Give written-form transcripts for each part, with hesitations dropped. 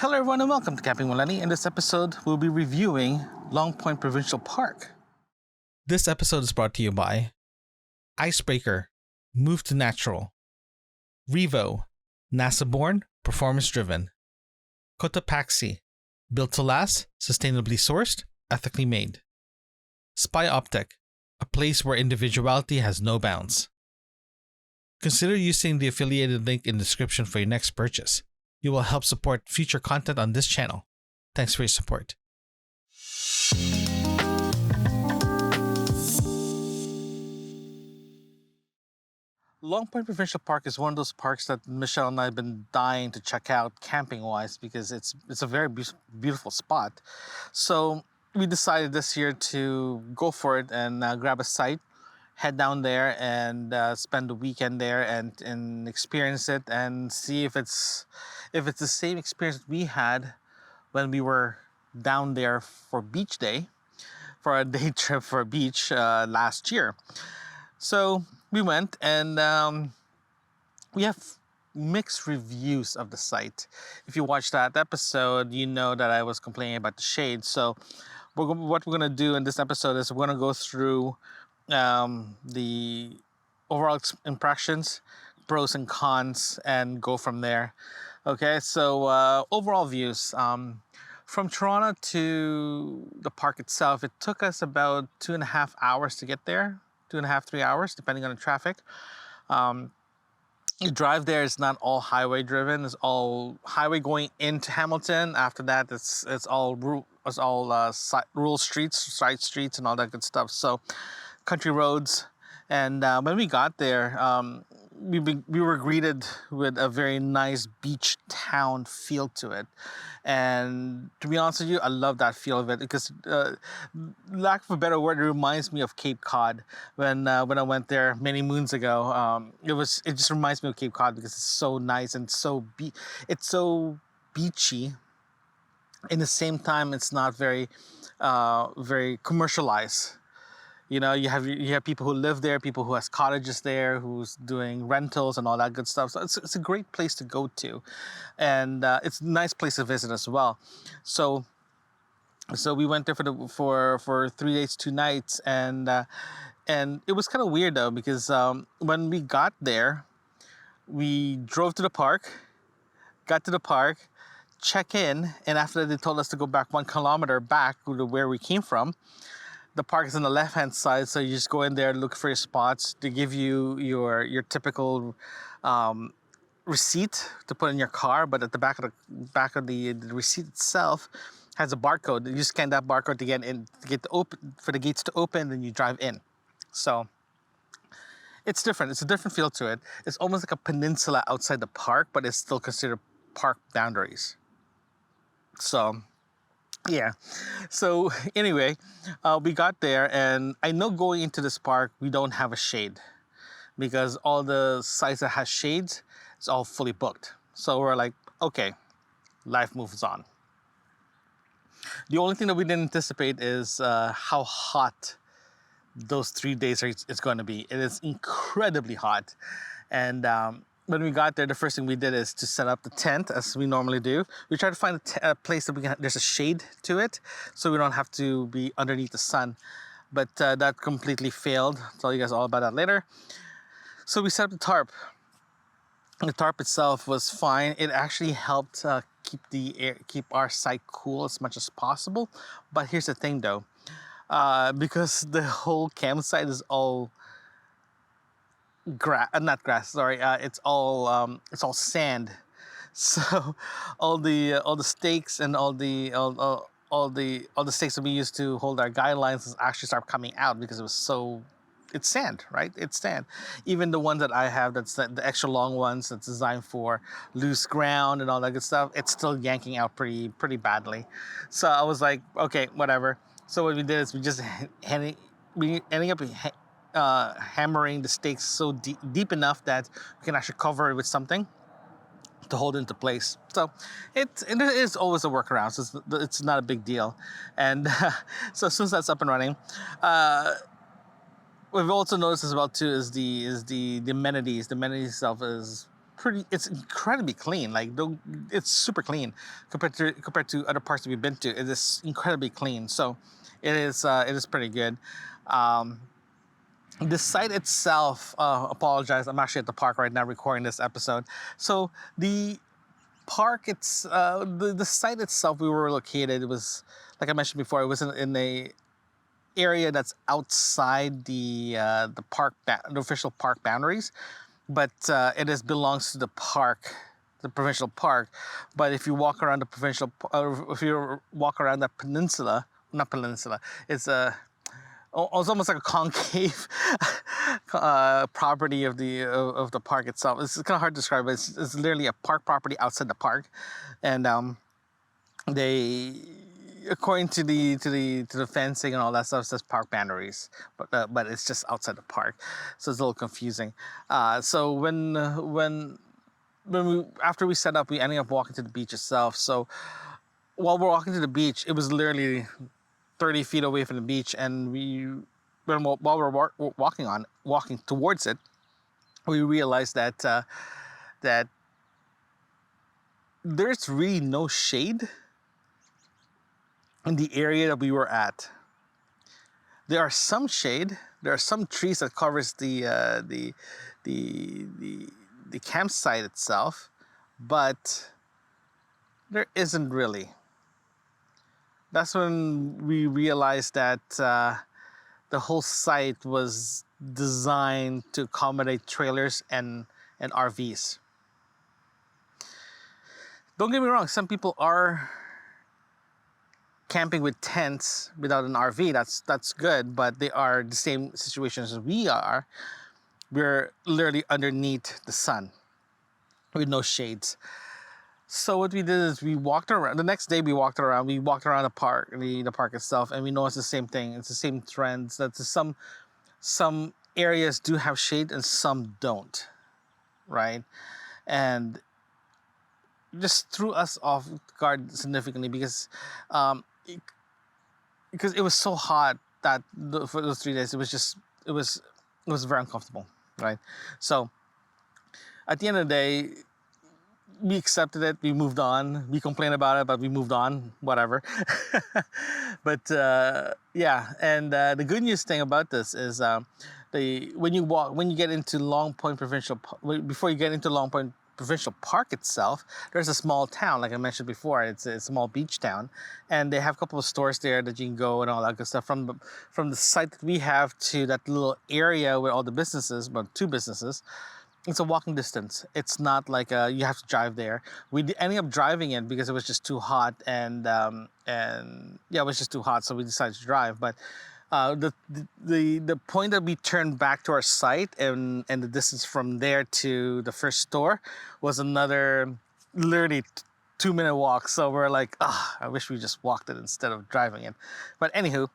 Hello everyone and welcome to Camping Millennium. In this episode, we'll be reviewing Long Point Provincial Park. This episode is brought to you by Icebreaker, Move to Natural, Revo, NASA-born, performance-driven, Cotopaxi, built to last, sustainably sourced, ethically made, Spy Optic, a place where individuality has no bounds. Consider using the affiliated link in the description for your next purchase. You will help support future content on this channel. Thanks for your support. Long Point Provincial Park is one of those parks that Michelle and I have been dying to check out camping-wise because it's a very beautiful spot. So we decided this year to go for it and grab a site, head down there and spend the weekend there and experience it and see if it's the same experience that we had when we were down there for beach day, for a day trip for a beach last year. So we went and we have mixed reviews of the site. If you watched that episode, you know that I was complaining about the shade. So what we're gonna do in this episode is we're gonna go through the overall impressions, pros and cons, and go from there. Okay, so overall views. From Toronto to the park itself, it took us about 2.5 hours to get there. 2.5, 3 hours, depending on the traffic. The drive there is not all highway driven. It's all highway going into Hamilton. After that, it's all rural streets, side streets, and all that good stuff. So, country roads. And when we got there, we were greeted with a very nice beach town feel to it. And to be honest with you, I love that feel of it because, lack of a better word, it reminds me of Cape Cod. When I went there many moons ago, it just reminds me of Cape Cod because it's so nice and it's so beachy. In the same time, it's not very commercialized. You know, you have people who live there, people who has cottages there, who's doing rentals and all that good stuff. So it's a great place to go to, and it's a nice place to visit as well. So we went there for 3 days, 2 nights, and it was kind of weird though because when we got there, we drove to the park, got to the park, check in, and after that they told us to go back 1 kilometer back to where we came from. The park is on the left-hand side, so you just go in there, look for your spots. They give you your typical receipt to put in your car, but at the back of the receipt itself has a barcode. You scan that barcode to get in, for the gates to open, then you drive in. So it's different. It's a different feel to it. It's almost like a peninsula outside the park, but it's still considered park boundaries. So yeah, so anyway, we got there, and I know going into this park we don't have a shade because all the sites that has shades, it's all fully booked. So we're like, okay, life moves on. The only thing that we didn't anticipate is how hot those 3 days it's going to be. It is incredibly hot, and when we got there, the first thing we did is to set up the tent as we normally do. We tried to find a place that there's a shade to it, so we don't have to be underneath the sun. But that completely failed. I'll tell you guys all about that later. So we set up the tarp. The tarp itself was fine. It actually helped keep our site cool as much as possible. But here's the thing, though, because the whole campsite is all not grass, sorry, it's all sand. So all the stakes and all the stakes that we used to hold our guidelines actually start coming out because it's sand, right? It's sand. Even the ones that I have, that's the extra long ones that's designed for loose ground and all that good stuff, it's still yanking out pretty badly. So I was like, okay, whatever. So what we did is we just ending up hammering the stakes so deep enough that we can actually cover it with something to hold it into place. So it is always a workaround, so it's not a big deal. And so as soon as that's up and running, what we've also noticed as well too is the amenities. The amenities itself is it's incredibly clean. Like, it's super clean compared to other parks that we've been to. It is incredibly clean. So it is pretty good. The site itself, apologize, I'm actually at the park right now recording this episode. So the park, the site itself, we were located, it was, like I mentioned before, it was in a area that's outside the official park boundaries, but belongs to the park, the provincial park. But if you walk around the if you walk around that peninsula, not peninsula, it's almost like a concave property of the park itself. It's kind of hard to describe, but it's literally a park property outside the park, and they, according to the fencing and all that stuff, it says park boundaries, but it's just outside the park, so it's a little confusing. So after we set up, we ended up walking to the beach itself. So while we're walking to the beach, it was literally 30 feet away from the beach, and while we're walking towards it, we realized that that there's really no shade in the area that we were at. There are some shade. There are some trees that covers the campsite itself, but there isn't really. That's when we realized that the whole site was designed to accommodate trailers and RVs. Don't get me wrong, some people are camping with tents without an RV. That's good, but they are the same situations as we are. We're literally underneath the sun with no shades. So what we did is we walked around. The next day we walked around the park, the park itself, and we noticed the same thing. It's the same trends. That some areas do have shade and some don't, right? And just threw us off guard significantly because it was so hot that for those 3 days it was very uncomfortable, right? So at the end of the day, we accepted it, we moved on. We complained about it, but we moved on, whatever. But yeah, and the good news thing about this is when you get into Long Point Provincial, before you get into Long Point Provincial Park itself, there's a small town, like I mentioned before. It's a small beach town, and they have a couple of stores there that you can go and all that good stuff. From the site that we have to that little area where all the businesses, but 2 businesses, it's a walking distance. It's not like you have to drive there. We ended up driving it because it was just too hot, and yeah, it was just too hot, so we decided to drive. But the point that we turned back to our site and the distance from there to the first store was another literally 2-minute walk. So we're like, I wish we just walked it instead of driving it. But anywho.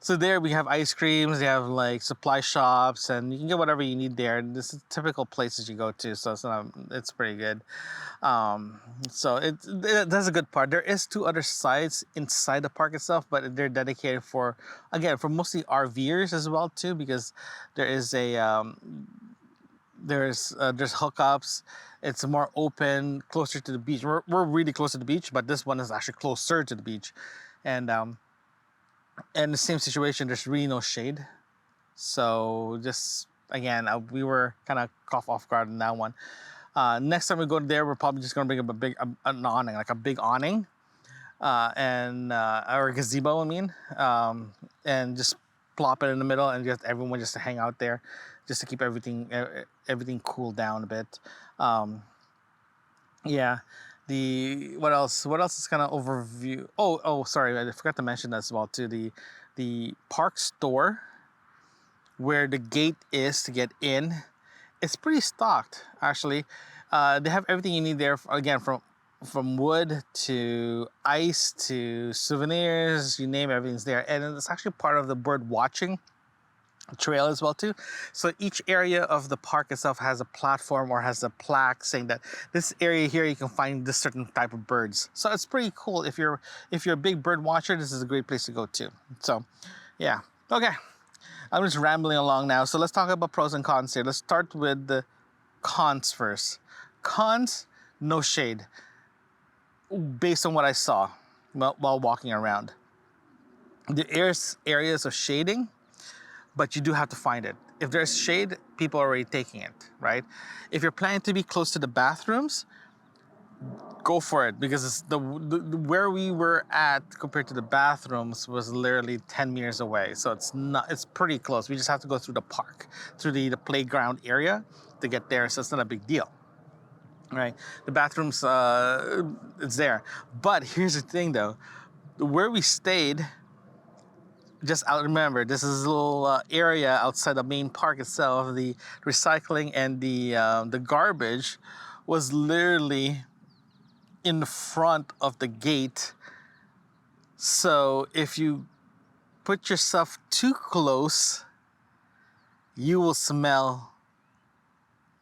So there we have ice creams, they have like supply shops, and you can get whatever you need there. This is typical places you go to, so it's pretty good. So that's a good part. There is 2 other sites inside the park itself, but they're dedicated for mostly RVers as well too, because there is there's hookups. It's more open, closer to the beach. We're really close to the beach, but this one is actually closer to the beach, and the same situation, there's really no shade. So just, again, we were kind of caught off guard on that one. Next time we go there, we're probably just going to bring up an awning, like a big awning, or a gazebo, I mean, and just plop it in the middle and just everyone just to hang out there, just to keep everything cooled down a bit. Yeah. What else is kind of overview? Oh, sorry, I forgot to mention that as well too. The park store, where the gate is to get in, it's pretty stocked actually. They have everything you need there. Again, from wood to ice to souvenirs, you name it, everything's there. And it's actually part of the bird watching trail as well too. So each area of the park itself has a platform or has a plaque saying that this area here you can find this certain type of birds. So it's pretty cool. If you're a big bird watcher, this is a great place to go to. So yeah, okay, I'm just rambling along now. So let's talk about pros and cons here. Let's start with the cons first. Cons, no shade, based on what I saw while walking around. There's areas of shading, but you do have to find it. If there's shade, people are already taking it, right? If you're planning to be close to the bathrooms, go for it, because it's where we were at compared to the bathrooms was literally 10 meters away. So it's pretty close. We just have to go through the park, through the playground area to get there. So it's not a big deal, right? The bathrooms, it's there. But here's the thing though, where we stayed, just out, remember, this is a little area outside the main park itself. The recycling and the garbage was literally in the front of the gate. So if you put yourself too close, you will smell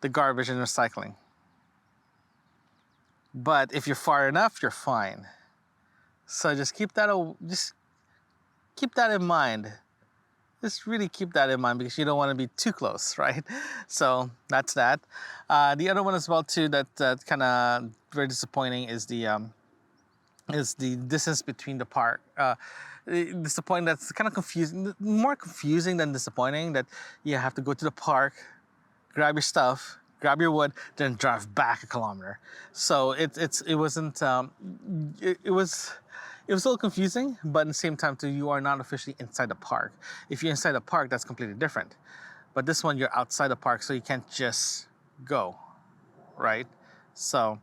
the garbage and recycling. But if you're far enough, you're fine. So just keep that in mind. Just really keep that in mind, because you don't want to be too close, right? So that's that. The other one as well too that kind of very disappointing is the distance between the park. Disappointing, that's kind of confusing, more confusing than disappointing, that you have to go to the park, grab your stuff, grab your wood, then drive back a kilometer. So it wasn't, it was a little confusing, but at the same time too, you are not officially inside the park. If you're inside the park, that's completely different. But this one, you're outside the park, so you can't just go, right? So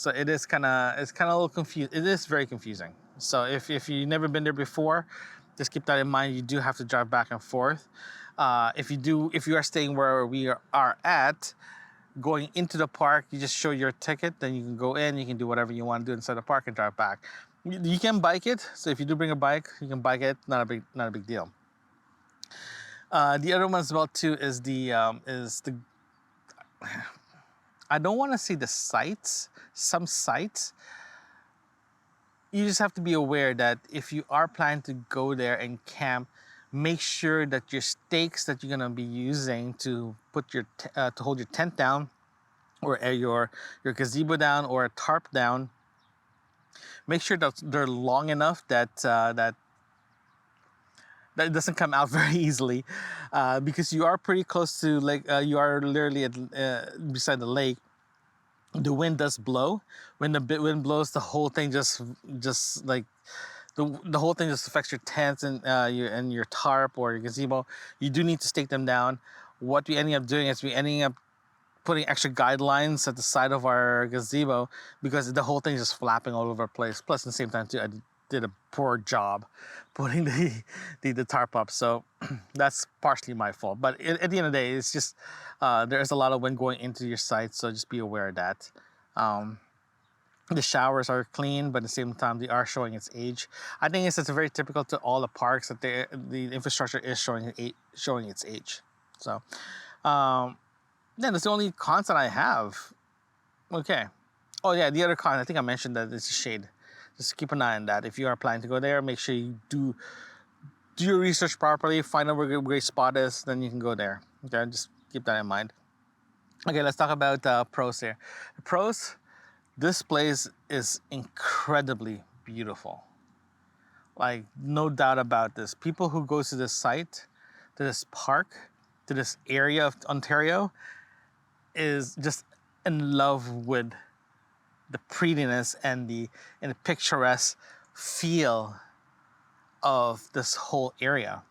it's kind of a little confused. It is very confusing. So if you've never been there before, just keep that in mind. You do have to drive back and forth. If you are staying where we are at, going into the park, you just show your ticket, then you can go in, you can do whatever you want to do inside the park and drive back. You can bike it, so if you do bring a bike, you can bike it, not a big deal. The other one as well too is the I don't want to say the sites. Some sites, you just have to be aware that if you are planning to go there and camp, make sure that your stakes that you're gonna be using to put your to hold your tent down, or your gazebo down, or a tarp down, make sure that they're long enough that that it doesn't come out very easily, because you are pretty close to you are literally beside the lake. The wind does blow. When the wind blows, the whole thing just like the whole thing just affects your tents and your tarp or your gazebo. You do need to stake them down. What we ended up doing is we ending up putting extra guidelines at the side of our gazebo, because the whole thing is just flapping all over the place. Plus, at the same time too, I did a poor job putting the tarp up, so that's partially my fault. But at the end of the day, it's just there's a lot of wind going into your site, so just be aware of that. The showers are clean, but at the same time they are showing its age. I think it's very typical to all the parks that the infrastructure is showing its age. So yeah, that's the only cons that I have. Okay. Oh yeah, the other con, I think I mentioned that it's a shade. Just keep an eye on that. If you are planning to go there, make sure you do your research properly, find out where a great spot is, then you can go there. Okay, just keep that in mind. Okay, let's talk about pros here. The pros, this place is incredibly beautiful. Like, no doubt about this. People who go to this site, to this park, to this area of Ontario, is just in love with the prettiness and the picturesque feel of this whole area.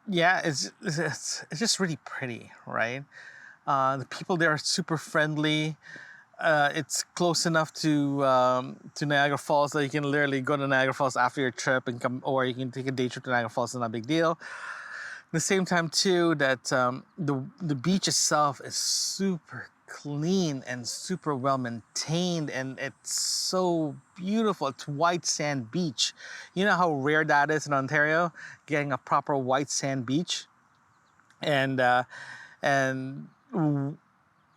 Yeah, it's just really pretty, right? The people there are super friendly. It's close enough to Niagara Falls that you can literally go to Niagara Falls after your trip and come, or you can take a day trip to Niagara Falls. It's not a big deal. At the same time too, that the beach itself is super clean and super well maintained, and it's so beautiful. It's white sand beach. You know how rare that is in Ontario, getting a proper white sand beach. And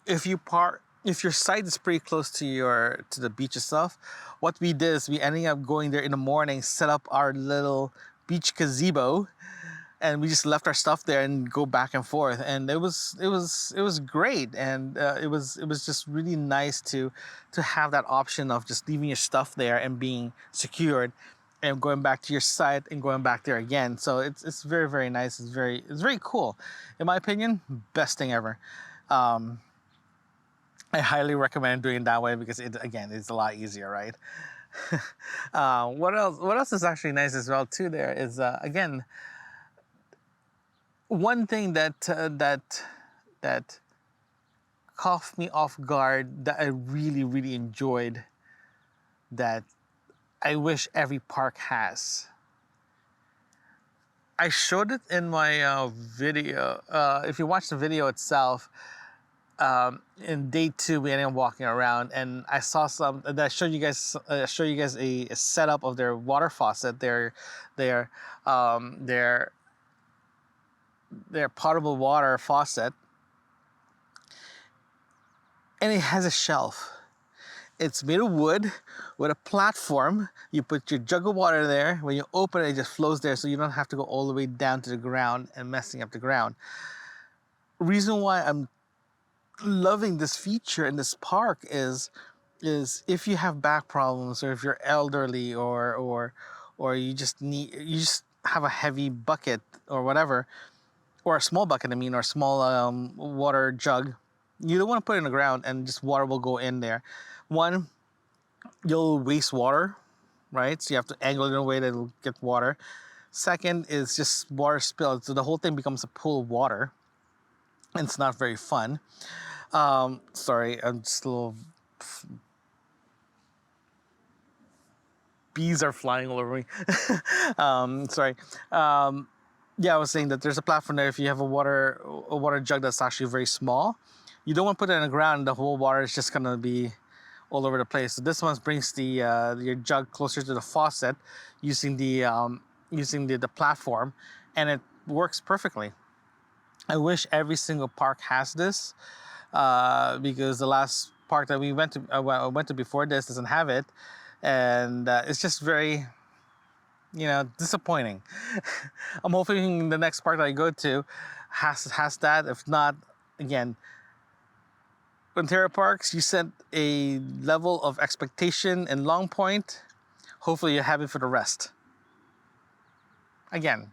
if your site is pretty close to the beach itself, what we did is we ended up going there in the morning, set up our little beach gazebo, and we just left our stuff there and go back and forth, and it was great, and it was just really nice to have that option of just leaving your stuff there and being secured and going back to your site and going back there again. So it's very, very nice. It's very cool. In my opinion, best thing ever. I highly recommend doing it that way because it's a lot easier, right? What else is actually nice as well too there is again, one thing that caught me off guard that I really, really enjoyed, that I wish every park has. I showed it in my video. If you watch the video itself, in day 2 we ended up walking around, and I saw some that showed you guys a setup of their water faucet, their potable water faucet, and it has a shelf. It's made of wood with a platform. You put your jug of water there. When you open it, it just flows there, so you don't have to go all the way down to the ground and messing up the ground. Reason why I'm loving this feature in this park is if you have back problems, or if you're elderly, or you just have a heavy bucket or whatever, or a small bucket, or a small water jug, you don't want to put it in the ground and just water will go in there. One, you'll waste water, right? So you have to angle it in a way that it'll get water. Second is just water spilled, so the whole thing becomes a pool of water, and it's not very fun. Sorry, I'm just a little... Bees are flying all over me. Sorry. Yeah, I was saying that there's a platform there. If you have a water jug that's actually very small, you don't want to put it in the ground. The whole water is just gonna be all over the place. So this one brings your jug closer to the faucet using the platform, and it works perfectly. I wish every single park has this, because the last park that we went to before this doesn't have it, and it's just very, disappointing. I'm hoping the next park that I go to has that. If not, again, Ontario parks, you set a level of expectation in Long Point. Hopefully you have it for the rest. Again,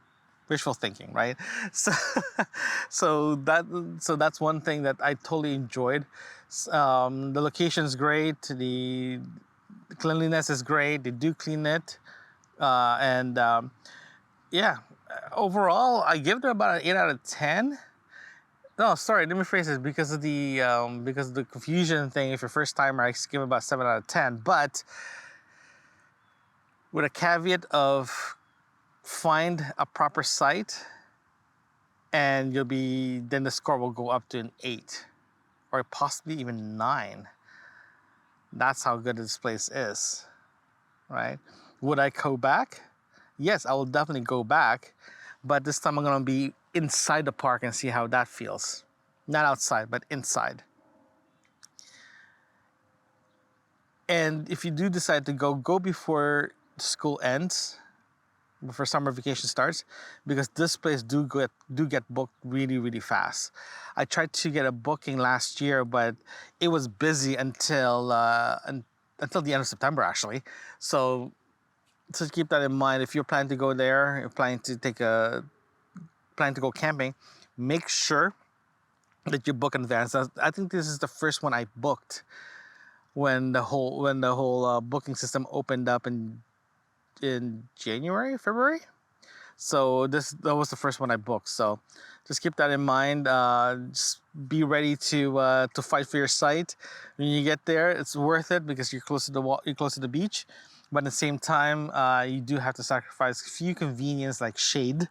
wishful thinking, right? So that's one thing that I totally enjoyed. The location is great. The cleanliness is great. They do clean it, yeah. Overall, I give it about an 8 out of 10. No, sorry, let me phrase this, because of the confusion thing. If you're first timer, I give it about 7 out of 10. But with a caveat of find a proper site, and then the score will go up to an 8, or possibly even 9. That's how good this place is, right? Would I go back? Yes, I will definitely go back, but this time I'm gonna be inside the park and see how that feels. Not outside, but inside. And if you do decide to go before school ends, before summer vacation starts, because this place do get booked really, really fast. I tried to get a booking last year, but it was busy until the end of September, actually. So keep that in mind. If you're planning to go there, you're planning to go camping, make sure that you book in advance. I think this is the first one I booked when the whole booking system opened up in January, February. So that was the first one I booked. So just keep that in mind. Just be ready to fight for your site. When you get there, it's worth it because you're close to the beach. But at the same time, you do have to sacrifice a few convenience like shade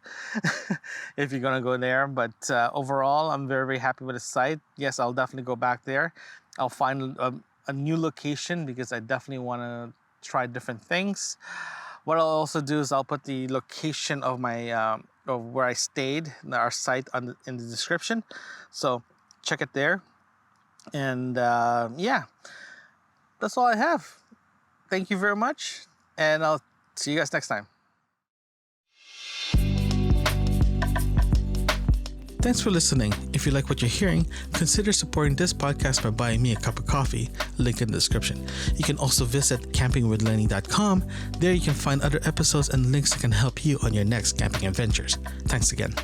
if you're gonna go there. But overall, I'm very, very happy with the site. Yes, I'll definitely go back there. I'll find a new location because I definitely want to try different things. What I'll also do is I'll put the location of my of where I stayed, our site, in the description. So check it there. And yeah, that's all I have. Thank you very much, and I'll see you guys next time. Thanks for listening. If you like what you're hearing, consider supporting this podcast by buying me a cup of coffee, link in the description. You can also visit campingwithlenny.com. There you can find other episodes and links that can help you on your next camping adventures. Thanks again.